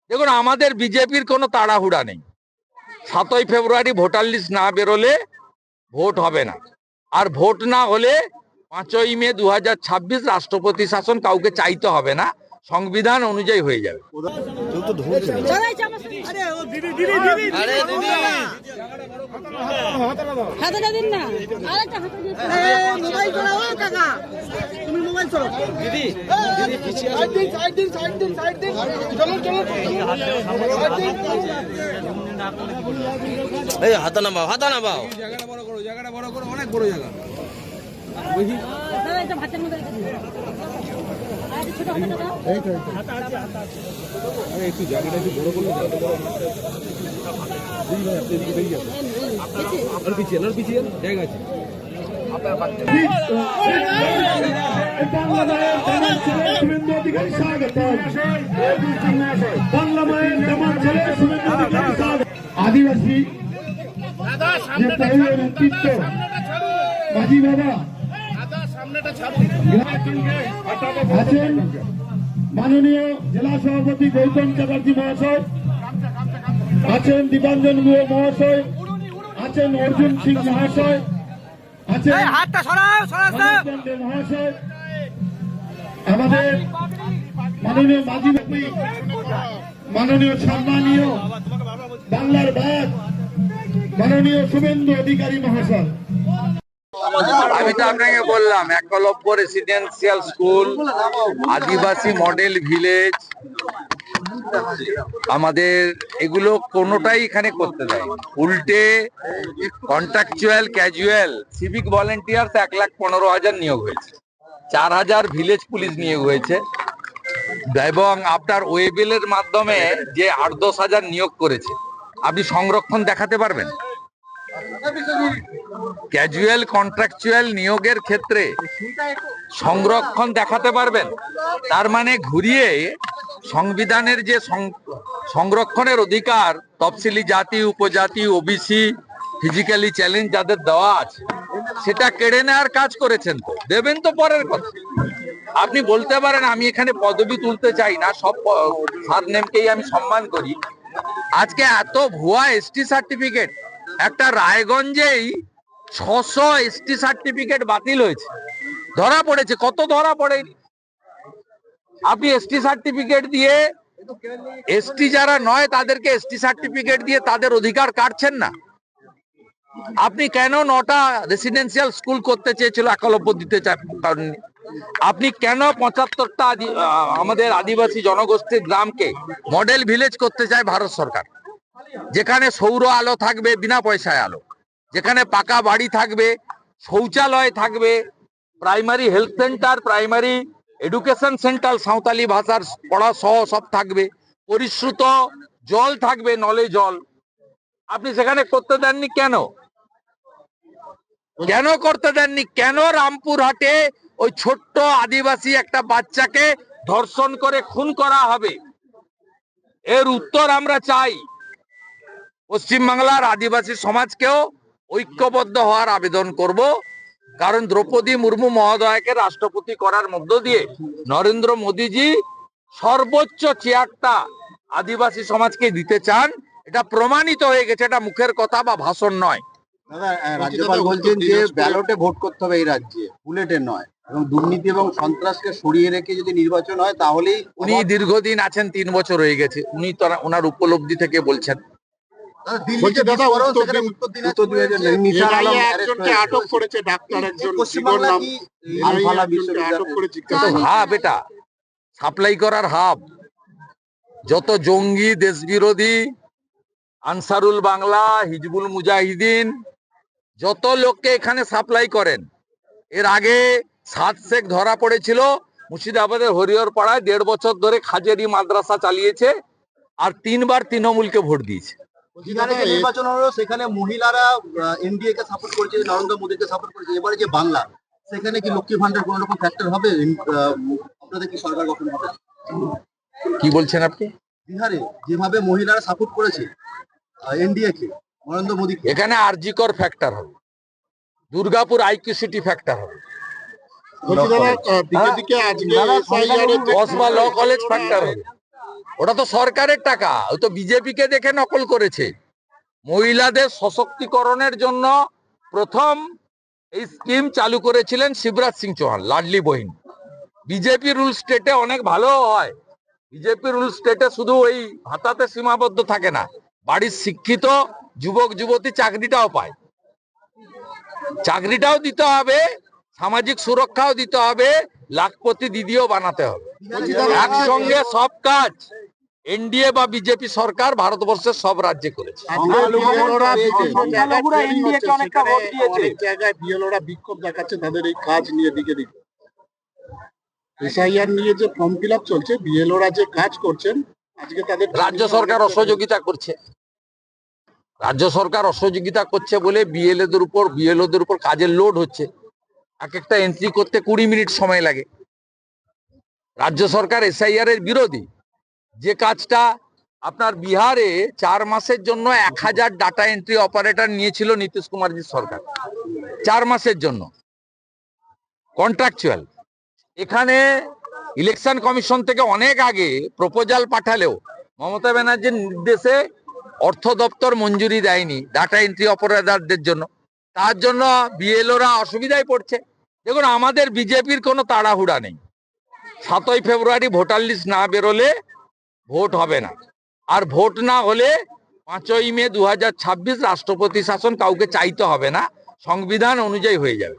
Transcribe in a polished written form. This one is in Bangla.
দেখুন, আমাদের বিজেপির কোনো তাড়াহুড়া নেই। 7ই ফেব্রুয়ারি ভোটার লিস্ট না বেরোলে ভোট হবে না, আর ভোট না হলে 5ই মে 2026 রাষ্ট্রপতি শাসন কাউকে চাইতে হবে না, সংবিধান অনুযায়ী হয়ে যাবে। হাতা নামাও, হাতা নামাও। জায়গাটা বড় করো, অনেক বড় জায়গা। একটু জায়গাটা একটু বড় করলে পিছিয়ে জায়গা আছে। আদিবাসী নেতৃত্ব মাঝি বাবা আছেন, মাননীয় জেলা সভাপতি গৌতম চ্যাটার্জি মহাশয় আছেন, দীপাঞ্জন গুহ মহাশয় আছেন, অর্জুন সিং মহাশয় আছেন, মহাশয় আমাদের মাননীয় মাঝি বাপি, মাননীয় সম্মানীয় বাংলার বাদ মাননীয় শুভেন্দু অধিকারী মহাশয়। আমি তো আপনাকে বললাম, একলব্য রেসিডেন্সিয়াল স্কুল, আদিবাসী মডেল ভিলেজ, আমাদের এগুলো কোনোটাই এখানে করতে দেয়। উল্টে কন্ট্রাকচুয়াল, ক্যাজুয়াল, সিভিক ভলেন্টিয়ার্স 1,15,000 নিয়োগ হয়েছে, 4,000 ভিলেজ পুলিশ নিয়োগ হয়েছে, এবং আপনার ওয়েবেলের মাধ্যমে যে 8-10 হাজার নিয়োগ করেছে। আপনি সংরক্ষণ দেখাতে পারবেন? ক্যাজুয়াল কন্ট্রাকচুয়াল নিয়োগের ক্ষেত্রে সংরক্ষণ দেখাতে পারবেন? তার মানে ঘুরিয়ে সংবিধানের যে সংরক্ষণের অধিকার তফসিলি জাতি, উপজাতি, ওবিসি, ফিজিক্যালি চ্যালেঞ্জ যাদের দেওয়া আছে, সেটা কেড়ে নেওয়ার কাজ করেছেন। তো দেবেন তো পরের কথা। আপনি বলতে পারেন আমি এখানে পদবি তুলতে চাই না, সব সারনেমকেই আমি সম্মান করি। আজকে এত ভুয়া এসটি সার্টিফিকেট, একটা রায়গঞ্জেই 600 এসটি সার্টিফিকেট বাতিল হয়েছে, ধরা পড়েছে। কত ধরা পড়ে? আপনি এসটি সার্টিফিকেট দিয়ে, এসটি যারা নয় তাদেরকে এসটি সার্টিফিকেট দিয়ে তাদের অধিকার কাটছেন না। আপনি কেন 9টা রেসিডেন্সিয়াল স্কুল করতে চেয়েছিল, একলব্য দিতে পারেননি? আপনি কেন 75টা আমাদের আদিবাসী জনগোষ্ঠীর গ্রামকে মডেল ভিলেজ করতে চায় ভারত সরকার? যেখানে সৌর আলো থাকবে বিনা পয়সায় আলো, যেখানে পাকা বাড়ি থাকবে, শৌচালয় থাকবে, primary health centre, primary education centre Santali ভাষার পড়া সহ সব থাকবে, পরিশ্রুত জল থাকবে, নলে জল। আপনি সেখানে করতে দেননি কেন? কেন করতে দেননি? কেন রামপুরহাটে ওই ছোট্ট আদিবাসী একটা বাচ্চাকে ধর্ষণ করে খুন করা হবে? এর উত্তর আমরা চাই। পশ্চিমবাংলার আদিবাসী সমাজকেও ঐক্যবদ্ধ হওয়ার আবেদন করব, কারণ দ্রৌপদী মুর্মু মহোদয়কে রাষ্ট্রপতি করার মধ্য দিয়ে নরেন্দ্র মোদীজি সর্বোচ্চ চেয়ারটা আদিবাসী সমাজকে দিতে চান। এটা প্রমাণিত হয়ে গেছে, এটা মুখের কথা বা ভাষণ নয়। দাদা, রাজ্যপাল বলছেন যে ব্যালটে ভোট করতে হবে এই রাজ্যে, বুলেটে নয়, এবং দুর্নীতি এবং সন্ত্রাসকে সরিয়ে রেখে যদি নির্বাচন হয় তাহলেই। উনি দীর্ঘদিন আছেন, 3 বছর হয়ে গেছে, উনি তো ওনার উপলব্ধি থেকে বলছেন। হাব, এটা সাপ্লাই করার হাব। যত জঙ্গি, দেশ বিরোধী, আনসারুল বাংলা, হিজবুল মুজাহিদিন, যত লোককে এখানে সাপ্লাই করেন। এর আগে 7 শেখ ধরা পড়েছিল মুর্শিদাবাদের হরিহর পাড়ায়, 1.5 বছর ধরে খাজেরি মাদ্রাসা চালিয়েছে, আর 3 বার তৃণমূলকে ভোট দিয়েছে। নির্বাচন হলো, সেখানে মহিলারা এনডিএ কে সাপোর্ট করেছে, নরেন্দ্র মোদীকে সাপোর্ট করেছে। এবারে যে বাংলা, সেখানে কি লক্ষ্মী ভান্ডার কোন রকম ফ্যাক্টর হবে? আপনাদের কি সরকার গঠন হবে? কি বলছেন আপনি? বিহারে যেভাবে মহিলারা সাপোর্ট করেছে এনডিএ কে, নরেন্দ্র মোদী, এখানে আরজিকর ফ্যাক্টর হবে, দুর্গাপুর আইকিউ সিটি ফ্যাক্টর হবে, কসবা ল কলেজ ফ্যাক্টর হবে। ওটা তো সরকারের টাকা, ওই তো বিজেপিকে দেখে নকল করেছে। মহিলাদের সশক্তিকরণের জন্য প্রথম এই স্কিম চালু করেছিলেন শিবরাজ সিং চৌহান, লাডলি বহিন। বিজেপি রুল স্টেটে অনেক ভালো হয়। বিজেপি রুল স্টেটে শুধু ওই ভাতাতে সীমাবদ্ধ থাকে না, বাড়ির শিক্ষিত যুবক যুবতী চাকরিটাও পায়। চাকরিটাও দিতে হবে, সামাজিক সুরক্ষাও দিতে হবে, লাখপতি দিদিও বানাতে হবে। একসঙ্গে সব কাজ এনডিএ বা বিজেপি সরকার ভারতবর্ষের সব রাজ্যে করেছে। অনেক জায়গায় বিএলওরা বিক্ষোভ দেখাচ্ছে তাদের এই কাজ নিয়ে দিকে দিকে। এসআইআর নিয়ে যে ফর্ম ফিল আপ চলছে, বিএলওরা যে কাজ করছেন আজকে তাদের রাজ্য সরকার অসহযোগিতা করছে। রাজ্য সরকার অসহযোগিতা করছে বলে বিএলওদের উপর কাজের লোড হচ্ছে। এক একটা এন্ট্রি করতে 20 মিনিট সময় লাগে। রাজ্য সরকার এসআইআর এর বিরোধী। যে কাজটা আপনার বিহারে 4 মাসের জন্য 1000 ডাটা এন্ট্রি অপারেটর নিয়েছিল নীতিশ কুমারজির সরকার, 4 মাসের জন্য কন্ট্রাকচুয়াল। এখানে ইলেকশন কমিশন থেকে অনেক আগে প্রপোজাল পাঠালেও মমতা ব্যানার্জির নির্দেশে অর্থ দপ্তর মঞ্জুরি দেয়নি ডাটা এন্ট্রি অপারেটরদের জন্য। তার জন্য বিএলওরা অসুবিধায় পড়ছে। দেখুন, আমাদের বিজেপির কোনো তাড়াহুড়া নেই। 7ই ফেব্রুয়ারি ভোটার লিস্ট না বেরোলে ভোট হবে না, আর ভোট না হলে 5ই মে 2026 রাষ্ট্রপতি শাসন কাউকে চাইতে হবে না, সংবিধান অনুযায়ী হয়ে যাবে।